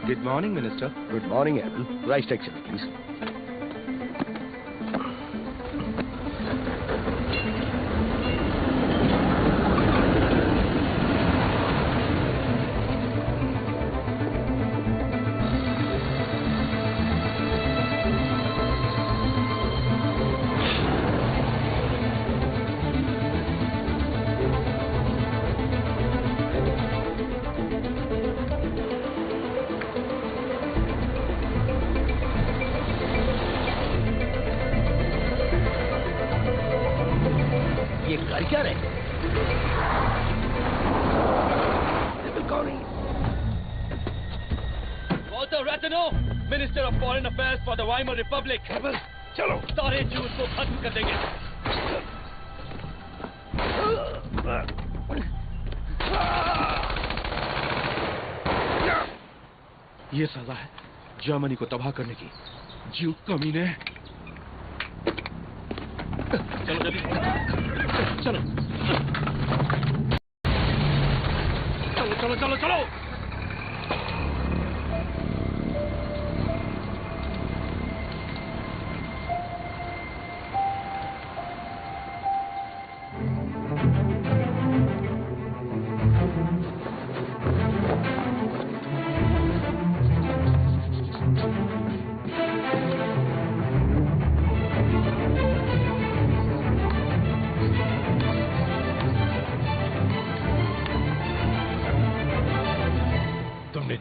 Good morning, Minister. Good morning, Abel. Right section, please. Minister of foreign affairs for the Weimar Republic. चलो सारे juice को खत्म कर देंगे। ये सजा है जर्मनी को तबाह करने की। जीव कमीने। चलो जल्दी चलो चलो चलो चलो चलो।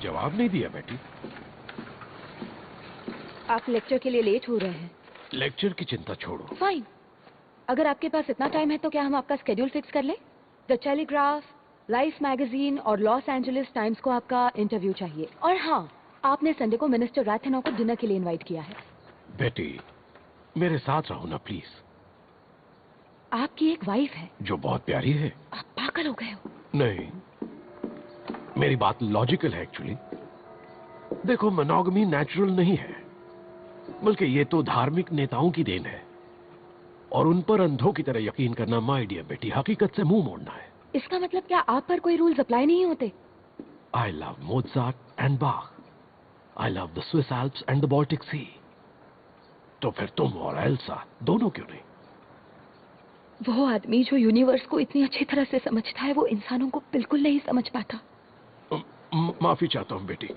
जवाब नहीं दिया बेटी। आप लेक्चर के लिए लेट हो रहे हैं। लेक्चर की चिंता छोड़ो। फाइन, अगर आपके पास इतना टाइम है तो क्या हम आपका स्केड्यूल फिक्स कर लें? द टेलीग्राफ, लाइफ मैगजीन और लॉस एंजलिस टाइम्स को आपका इंटरव्यू चाहिए। और हाँ, आपने संडे को मिनिस्टर राथेनॉ को डिनर के लिए इनवाइट किया है। बेटी मेरे साथ रहो ना प्लीज। आपकी एक वाइफ है जो बहुत प्यारी है। आप पागल हो गए हो? नहीं, मेरी बात लॉजिकल है एक्चुअली। देखो, मोनोगमी नेचुरल नहीं है, बल्कि ये तो धार्मिक नेताओं की देन है, और उन पर अंधों की तरह यकीन करना माय डियर बेटी हकीकत से मुंह मोड़ना है। इसका मतलब क्या आप पर कोई रूल्स अप्लाई नहीं होते? I love Mozart and Bach, I love the Swiss Alps and the Baltic Sea. तो फिर तुम और एल्सा दोनों क्यों नहीं? वो आदमी जो यूनिवर्स को इतनी अच्छी तरह से समझता है, वो इंसानों को बिल्कुल नहीं समझ पाता। माफी चाहता हूं बेटी,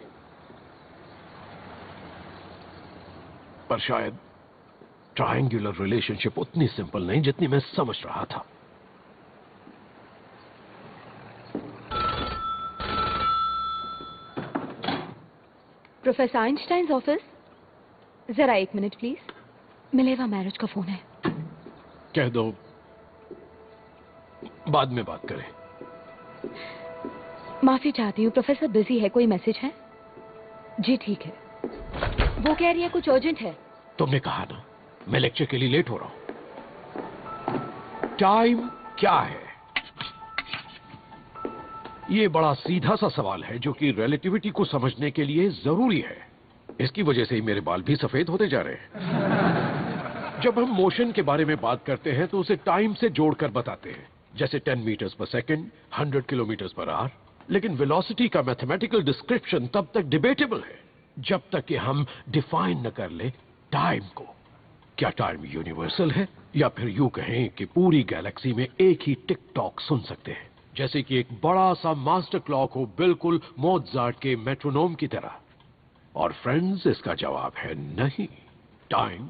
पर शायद ट्रायंगुलर रिलेशनशिप उतनी सिंपल नहीं जितनी मैं समझ रहा था। प्रोफेसर आइंस्टाइन ऑफिस, जरा 1 मिनट प्लीज। मिलेवा मैरिज का फोन है। कह दो बाद में बात करें। माफी चाहती हूँ, प्रोफेसर बिजी है। कोई मैसेज है? जी ठीक है। वो कह रही है कुछ अर्जेंट है। तुमने कहा ना मैं लेक्चर के लिए लेट हो रहा हूं। टाइम क्या है? ये बड़ा सीधा सा सवाल है जो कि रिलेटिविटी को समझने के लिए जरूरी है। इसकी वजह से ही मेरे बाल भी सफेद होते जा रहे हैं। जब हम मोशन के बारे में बात करते हैं तो उसे टाइम से जोड़कर बताते हैं, जैसे 10 मीटर्स पर सेकंड, 100 किलोमीटर पर आवर। लेकिन वेलोसिटी का मैथमेटिकल डिस्क्रिप्शन तब तक डिबेटेबल है जब तक कि हम डिफाइन न कर ले टाइम को। क्या टाइम यूनिवर्सल है, या फिर यूं कहें कि पूरी गैलेक्सी में एक ही टिक टॉक सुन सकते हैं, जैसे कि एक बड़ा सा मास्टर क्लॉक हो, बिल्कुल मोज़ार्ट के मेट्रोनोम की तरह? और फ्रेंड्स, इसका जवाब है नहीं। टाइम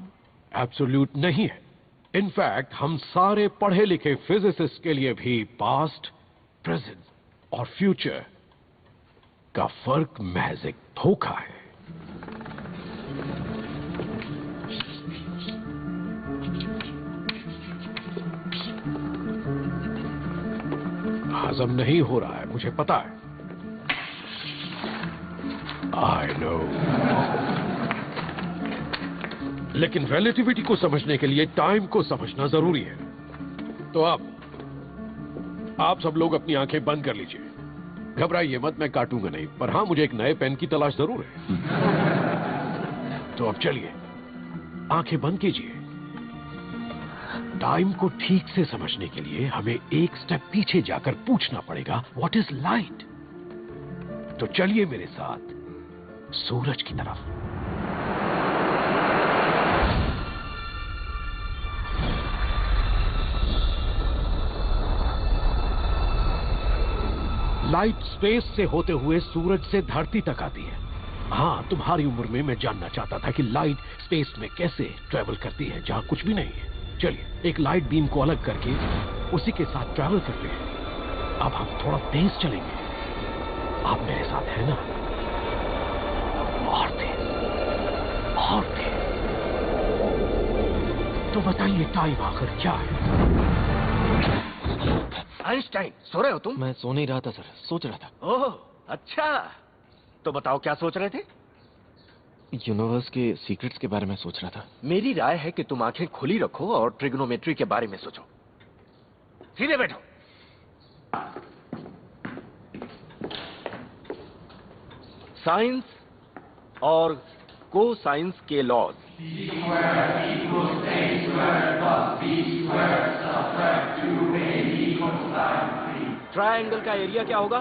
एब्सोल्यूट नहीं है। इनफैक्ट हम सारे पढ़े लिखे फिजिसिस्ट के लिए भी पास्ट, प्रेजेंट और फ्यूचर का फर्क महज एक धोखा है। हजम नहीं हो रहा है, मुझे पता है। आई नो, लेकिन रिलेटिविटी को समझने के लिए टाइम को समझना जरूरी है। तो आप सब लोग अपनी आंखें बंद कर लीजिए। घबराइए मत, मैं काटूंगा नहीं, पर हां मुझे एक नए पेन की तलाश जरूर है। तो अब चलिए, आंखें बंद कीजिए टाइम को ठीक से समझने के लिए हमें एक स्टेप पीछे जाकर पूछना पड़ेगा, व्हाट इज लाइट? तो चलिए मेरे साथ सूरज की तरफ। लाइट स्पेस से होते हुए सूरज से धरती तक आती है। हाँ, तुम्हारी उम्र में मैं जानना चाहता था कि लाइट स्पेस में कैसे ट्रेवल करती है जहां कुछ भी नहीं है। चलिए एक लाइट बीम को अलग करके उसी के साथ ट्रेवल करते हैं। अब हम थोड़ा तेज चलेंगे। आप मेरे साथ हैं ना? और तेज, और तेज। तो बताइए टाइम आखिर क्या है? आइंस्टाइन, सो रहे हो तुम? मैं सो नहीं रहा था सर, सोच रहा था। ओह अच्छा, तो बताओ क्या सोच रहे थे? यूनिवर्स के सीक्रेट्स के बारे में सोच रहा था। मेरी राय है कि तुम आंखें खुली रखो और ट्रिग्नोमेट्री के बारे में सोचो। सीधे बैठो। साइंस और को साइंस के लॉज। ट्रायंगल का एरिया क्या होगा?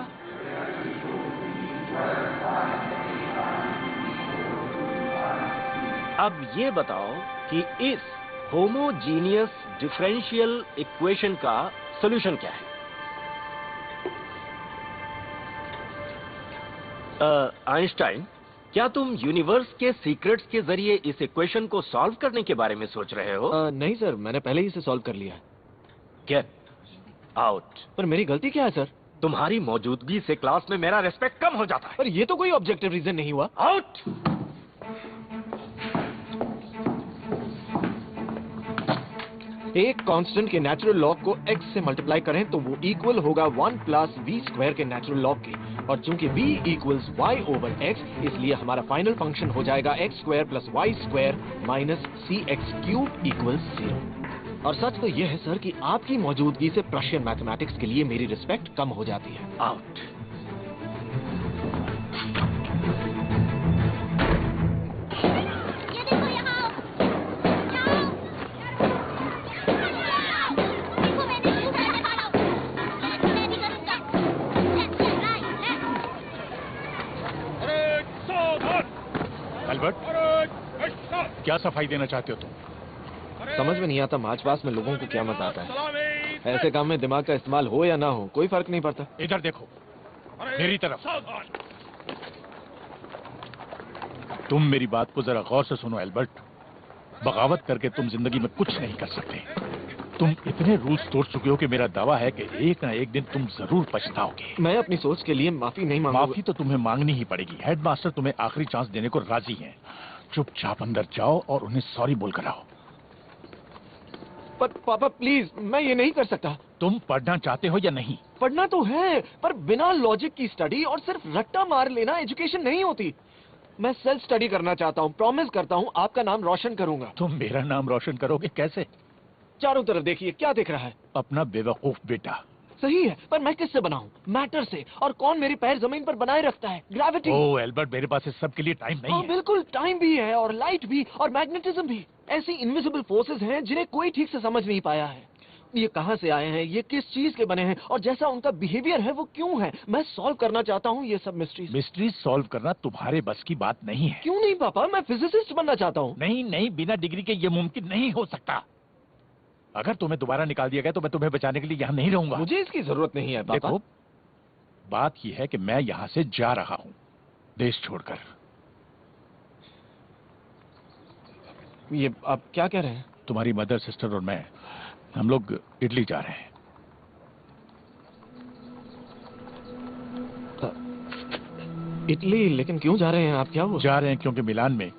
अब ये बताओ कि इस होमोजीनियस डिफरेंशियल इक्वेशन का सॉल्यूशन क्या है? आइंस्टाइन, क्या तुम यूनिवर्स के सीक्रेट्स के जरिए इस इक्वेशन को सॉल्व करने के बारे में सोच रहे हो? नहीं सर, मैंने पहले ही इसे सॉल्व कर लिया है। Get out. पर मेरी गलती क्या है सर? तुम्हारी मौजूदगी से क्लास में मेरा रिस्पेक्ट कम हो जाता है। पर ये तो कोई ऑब्जेक्टिव रीजन नहीं हुआ। आउट। एक कांस्टेंट के नेचुरल लॉग को x से मल्टीप्लाई करें तो वो इक्वल होगा 1 प्लस v स्क्वायर के नेचुरल लॉग के, और चूंकि v equals y over x, इसलिए हमारा फाइनल फंक्शन हो जाएगा x square plus y square minus cx cube equals 0। और सच तो यह है सर कि आपकी मौजूदगी से प्रशियन मैथमेटिक्स के लिए मेरी रिस्पेक्ट कम हो जाती है। आउट। क्या सफाई देना चाहते हो तुम? समझ में नहीं आता मार्च पास में लोगों को क्या मजा आता है। ऐसे काम में दिमाग का इस्तेमाल हो या ना हो कोई फर्क नहीं पड़ता। इधर देखो, मेरी तरफ। तुम मेरी बात को जरा गौर से सुनो एल्बर्ट। बगावत करके तुम जिंदगी में कुछ नहीं कर सकते। तुम इतने रूल्स तोड़ चुके हो कि मेरा दावा है कि एक ना एक दिन तुम जरूर पछताओगे। मैं अपनी सोच के लिए माफी नहीं मांगूंगा। माफी तो तुम्हें मांगनी ही पड़ेगी। हेडमास्टर तुम्हें आखिरी चांस देने को राजी हैं। चुपचाप अंदर जाओ और उन्हें सॉरी बोल कर आओ। पर पापा प्लीज, मैं ये नहीं कर सकता। तुम पढ़ना चाहते हो या नहीं? पढ़ना तो है, पर बिना लॉजिक की स्टडी और सिर्फ रट्टा मार लेना एजुकेशन नहीं होती। मैं सेल्फ स्टडी करना चाहता हूँ। प्रॉमिस करता हूँ आपका नाम रोशन करूंगा। तुम मेरा नाम रोशन करोगे कैसे? चारों तरफ देखिए, क्या दिख रहा है? अपना बेवकूफ बेटा। सही है, पर मैं किससे बनाऊं? मैटर से। और कौन मेरी पैर जमीन पर बनाए रखता है? ग्रेविटी। ओह एल्बर्ट, मेरे पास इस सब के लिए टाइम नहीं हाँ है। बिल्कुल, टाइम भी है और लाइट भी और मैग्नेटिज्म भी। ऐसी इनविजिबल फोर्सेस हैं जिन्हें कोई ठीक से समझ नहीं पाया है। ये कहां से आए हैं, ये किस चीज के बने हैं, और जैसा उनका बिहेवियर है वो क्यों है। मैं सॉल्व करना चाहता हूँ ये सब मिस्ट्रीज। मिस्ट्रीज सॉल्व करना तुम्हारे बस की बात नहीं है। क्यों नहीं पापा, मैं फिजिसिस्ट बनना चाहता हूँ। नहीं नहीं, बिना डिग्री के ये मुमकिन नहीं हो सकता। अगर तुम्हें दोबारा निकाल दिया गया तो मैं तुम्हें बचाने के लिए यहाँ नहीं रहूंगा। मुझे इसकी जरूरत नहीं है पापा। देखो, बात यह है कि मैं यहाँ से जा रहा हूँ, देश छोड़कर। ये आप क्या कह रहे हैं? तुम्हारी मदर, सिस्टर और मैं, हम लोग इटली जा रहे हैं। इटली? लेकिन क्यों जा रहे हैं आप? क्या हुआ? जा रहे हैं क्योंकि मिलान में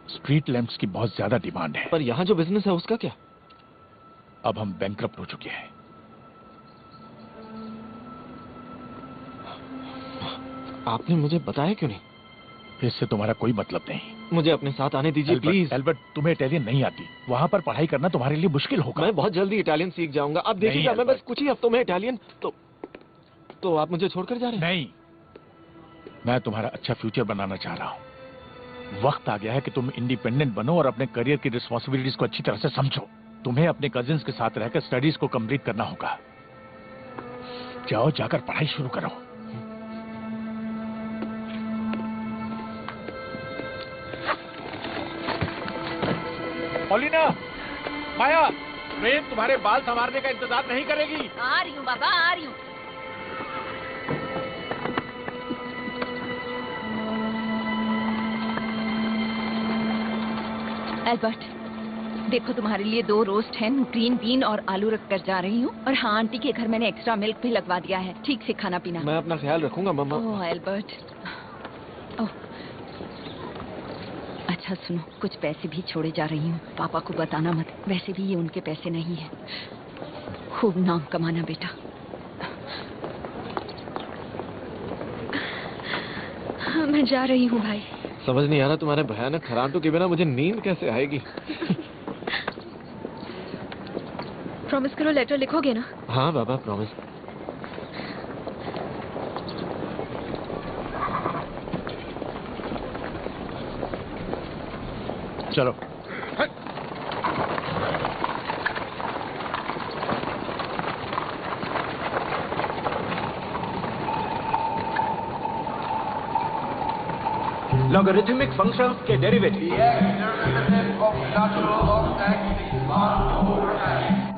स्ट्रीट लैंप्स की बहुत ज्यादा डिमांड है। पर यहाँ जो बिजनेस है उसका क्या? अब हम बैंकरप्ट हो चुके हैं। आपने मुझे बताया क्यों नहीं? इससे तुम्हारा कोई मतलब नहीं। मुझे अपने साथ आने दीजिए प्लीज। एल्बर्ट, तुम्हें इटालियन नहीं आती। वहाँ पर पढ़ाई करना तुम्हारे लिए मुश्किल होगा। मैं बहुत जल्दी इटालियन सीख जाऊंगा। अब देखिएगा, मैं बस कुछ ही हफ्तों में इटालियन। तो आप मुझे छोड़कर जा रहे हैं? नहीं, मैं तुम्हारा अच्छा फ्यूचर बनाना चाह रहा हूँ। वक्त आ गया है कि तुम इंडिपेंडेंट बनो और अपने करियर की रिस्पॉन्सिबिलिटीज को अच्छी तरह से समझो। तुम्हें अपने कजिन्स के साथ रहकर स्टडीज को कंप्लीट करना होगा। जाओ, जाकर पढ़ाई शुरू करो। पॉलिना, माया, ट्रेन तुम्हारे बाल संवारने का इंतजार नहीं करेगी। आ रही हूँ बाबा, आ रही हूँ। एल्बर्ट, देखो तुम्हारे लिए 2 रोस्ट हैन, ग्रीन बीन और आलू रख कर जा रही हूँ। और हाँ, आंटी के घर मैंने एक्स्ट्रा मिल्क भी लगवा दिया है। ठीक से खाना पीना। मैं अपना ख्याल रखूंगा मम्मा। ओह एल्बर्ट, ओह अच्छा सुनो, कुछ पैसे भी छोड़े जा रही हूँ। पापा को बताना मत, वैसे भी ये उनके पैसे नहीं है। खूब नाम कमाना बेटा। मैं जा रही हूँ भाई। समझ नहीं आ रहा तुम्हारे भयानक खराटों के बिना मुझे नींद कैसे आएगी। प्रॉमिस करो, लेटर लिखोगे ना? हाँ बाबा, प्रॉमिस। चलो। लॉगरिथमिक फंक्शंस के derivative.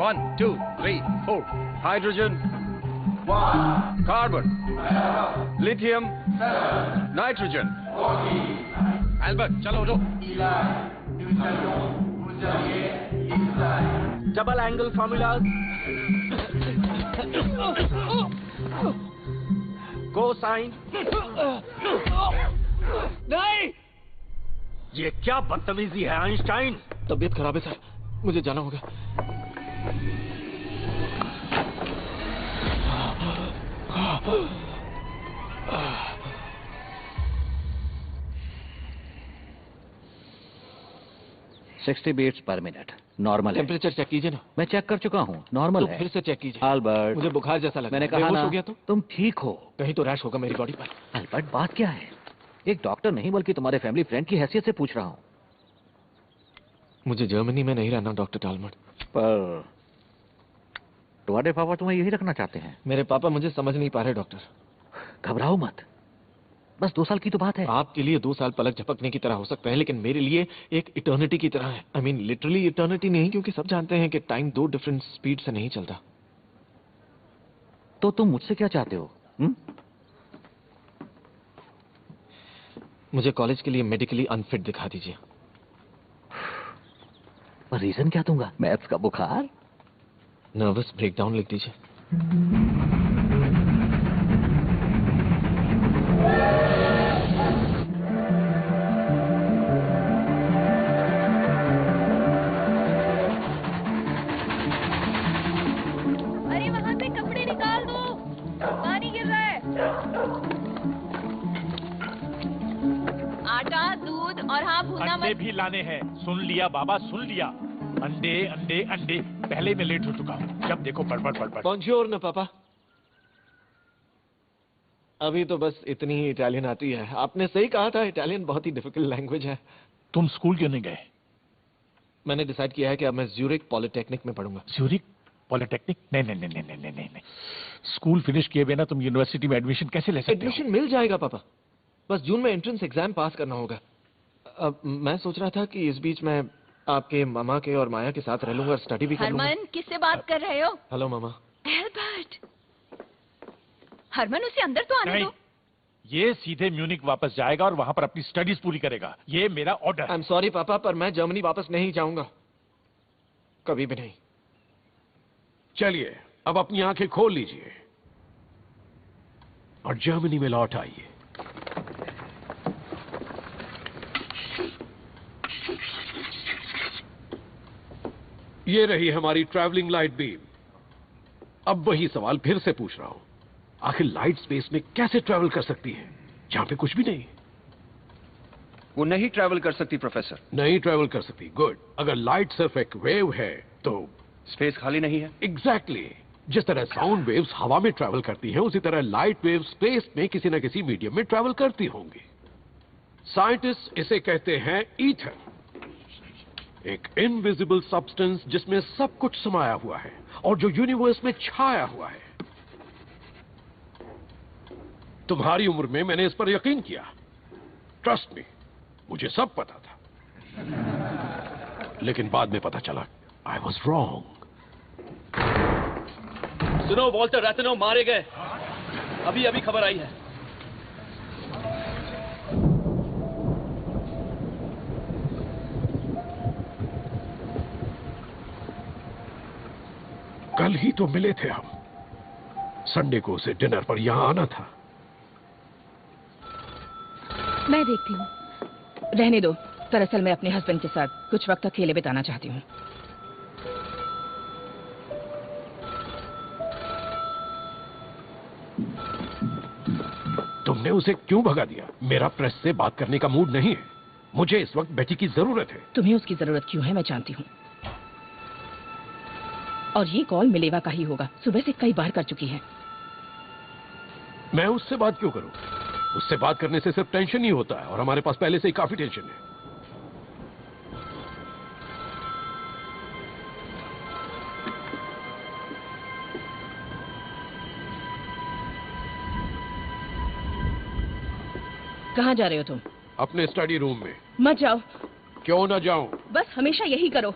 1 2 3 4 hydrogen, carbon, lithium, nitrogen. Albert चलो उठो। Double angle formulas, cosine. नहीं, ये क्या बदतमीजी है आइंस्टाइन। तबीयत खराब है सर, मुझे जाना होगा। $60 beats per minute नॉर्मल है। टेम्परेचर चेक कीजिए ना। मैं चेक कर चुका हूँ, नॉर्मल तो है। फिर से चेक कीजिए। अल्बर्ट, मुझे बुखार जैसा लगा। मैंने कहा बेहोश ना, हो गया तो तुम ठीक हो। कहीं तो रैश होगा मेरी बॉडी पर। अल्बर्ट, बात क्या है? एक डॉक्टर नहीं बल्कि तुम्हारे फैमिली फ्रेंड की हैसियत से पूछ रहा हूँ। मुझे जर्मनी में नहीं रहना डॉक्टर टालमट। पर तुम्हारे पापा तुम्हें यही रखना चाहते हैं। मेरे पापा मुझे समझ नहीं पा रहे डॉक्टर। घबराओ मत, बस 2 साल की तो बात है। आपके लिए 2 साल पलक झपकने की तरह हो सकता है, लेकिन मेरे लिए एक इटर्निटी की तरह है। आई मीन लिटरली इटर्निटी नहीं, क्योंकि सब जानते हैं कि टाइम 2 डिफरेंट स्पीड से नहीं चलता। तो तुम मुझसे क्या चाहते हो? मुझे कॉलेज के लिए मेडिकली अनफिट दिखा दीजिए। पर रीजन क्या दूंगा? मैथ्स का बुखार? नर्वस ब्रेकडाउन लिख दीजिए। अरे वहाँ से कपड़े निकाल दो, पानी गिर रहा है। आटा, दूध और हाँ भूना अंडे मत। भी लाने हैं। सुन लिया बाबा, सुन लिया। अंडे अंडे अंडे। पहले मैं लेट हो चुका हूँ, जब देखो बड़बड़ बड़बड़। बॉन्जोर ना पापा। अभी तो बस इतनी ही इटालियन आती है। आपने सही कहा था, इटालियन बहुत ही डिफिकल्ट लैंग्वेज है। तुम स्कूल क्यों नहीं गए? मैंने डिसाइड किया है कि अब मैं ज्यूरिक पॉलिटेक्निक में पढ़ूंगा। Zurich polytechnic? नहीं नहीं नहीं नहीं नहीं नहीं नहीं। स्कूल फिनिश किए बिना तुम यूनिवर्सिटी में एडमिशन कैसे ले सकते हो? एडमिशन मिल जाएगा पापा, बस जून में एंट्रेंस एग्जाम पास करना होगा। अब मैं सोच रहा था कि इस बीच मैं आपके मामा के और माया के साथ रह लूंगा और स्टडी भी कर लूंगा। हरमन, किससे बात कर रहे हो? हेलो मामा। एल्बर्ट, हरमन उसे अंदर तो आने नहीं, दो। ये सीधे म्यूनिक वापस जाएगा और वहां पर अपनी स्टडीज पूरी करेगा। ये मेरा ऑर्डर आई है। एम सॉरी पापा, पर मैं जर्मनी वापस नहीं जाऊंगा, कभी भी नहीं। चलिए अब अपनी आंखें खोल लीजिए और जर्मनी में लौट आइए। ये रही हमारी ट्रैवलिंग लाइट बीम। अब वही सवाल फिर से पूछ रहा हूं, आखिर लाइट स्पेस में कैसे ट्रैवल कर सकती है जहां पे कुछ भी नहीं? वो नहीं ट्रैवल कर सकती प्रोफेसर। नहीं ट्रैवल कर सकती, गुड। अगर लाइट सिर्फ एक वेव है तो स्पेस खाली नहीं है। एग्जैक्टली जिस तरह साउंड वेव्स हवा में ट्रैवल करती हैं, उसी तरह लाइट वेव स्पेस में किसी न किसी मीडियम में ट्रैवल करती होंगी। साइंटिस्ट इसे कहते हैं ईथर। एक इनविजिबल सब्सटेंस जिसमें सब कुछ समाया हुआ है और जो यूनिवर्स में छाया हुआ है। तुम्हारी उम्र में मैंने इस पर यकीन किया। ट्रस्ट मी, मुझे सब पता था, लेकिन बाद में पता चला आई वॉज रॉन्ग। सुनो, वॉल्टर रैथेनॉ मारे गए, अभी अभी खबर आई है। कल ही तो मिले थे हम। संडे को उसे डिनर पर यहां आना था। मैं देखती हूँ। रहने दो, दरअसल मैं अपने हस्बैंड के साथ कुछ वक्त अकेले बिताना चाहती हूँ। तुमने उसे क्यों भगा दिया? मेरा प्रेस से बात करने का मूड नहीं है। मुझे इस वक्त बेटी की जरूरत है। तुम्हें उसकी जरूरत क्यों है मैं जानती हूँ। और ये कॉल मिलेवा का ही होगा, सुबह से कई बार कर चुकी है। मैं उससे बात क्यों करूं? उससे बात करने से सिर्फ टेंशन ही होता है और हमारे पास पहले से ही काफी टेंशन है। कहाँ जा रहे हो तुम? अपने स्टडी रूम में। मत जाओ। क्यों ना जाऊं? बस हमेशा यही करो,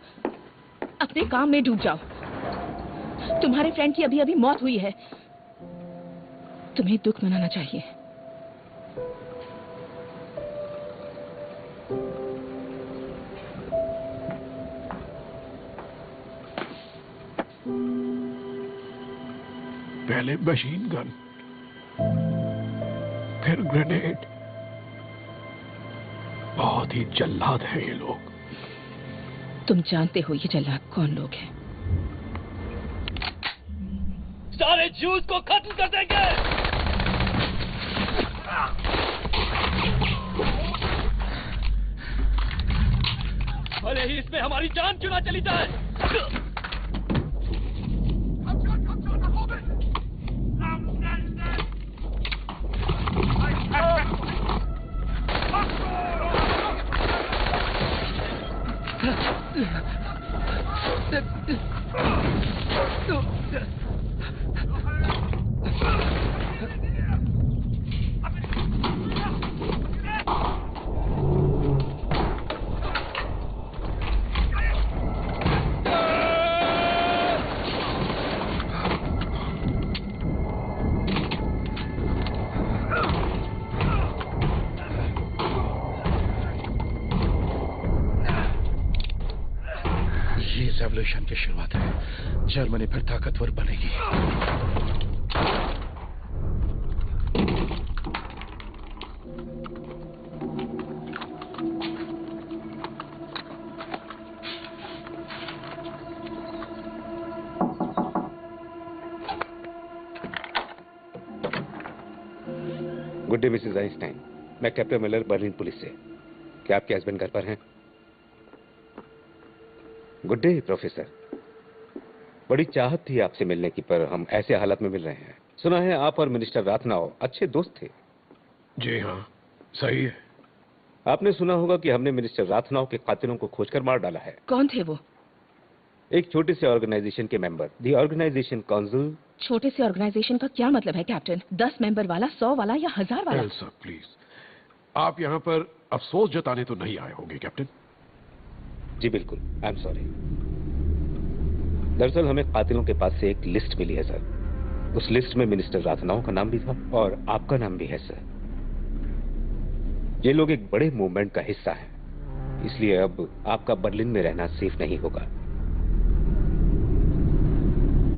अपने काम में डूब जाओ। तुम्हारे फ्रेंड की अभी अभी मौत हुई है, तुम्हें दुख मनाना चाहिए। पहले मशीन गन, फिर ग्रेनेड। बहुत ही जल्लाद है ये लोग। तुम जानते हो ये जल्लाद कौन लोग हैं? सारे जूस को खत्म कर देंगे। भले ही इसमें हमारी जान क्यों ना चली जाए। रेवोल्यूशन की शुरुआत है। जर्मनी फिर ताकतवर बनेगी। गुड डे मिसेस आइंस्टाइन, मैं कैप्टन मिलर, बर्लिन पुलिस से। क्या आपके हस्बैंड घर पर हैं? गुड डे प्रोफेसर, बड़ी चाहत थी आपसे मिलने की, पर हम ऐसे हालत में मिल रहे हैं। सुना है आप और मिनिस्टर राथनाव अच्छे दोस्त थे। जी हाँ, सही है। आपने सुना होगा कि हमने मिनिस्टर राथनाव के कातिलों को खोजकर मार डाला है। कौन थे वो? एक छोटे से ऑर्गेनाइजेशन के मेंबर, द ऑर्गेनाइजेशन काउंसिल। छोटे से ऑर्गेनाइजेशन का क्या मतलब है कैप्टन? 10 मेंबर वाला, 100 वाला या 1000 वाला? एल्सा प्लीज, आप यहाँ पर अफसोस जताने तो नहीं आए होंगे कैप्टन? जी बिल्कुल, आई एम सॉरी। दरअसल हमें कातिलों के पास से एक लिस्ट मिली है सर। उस लिस्ट में मिनिस्टर राथनाव का नाम भी था और आपका नाम भी है सर। ये लोग एक बड़े मूवमेंट का हिस्सा हैं, इसलिए अब आपका बर्लिन में रहना सेफ नहीं होगा।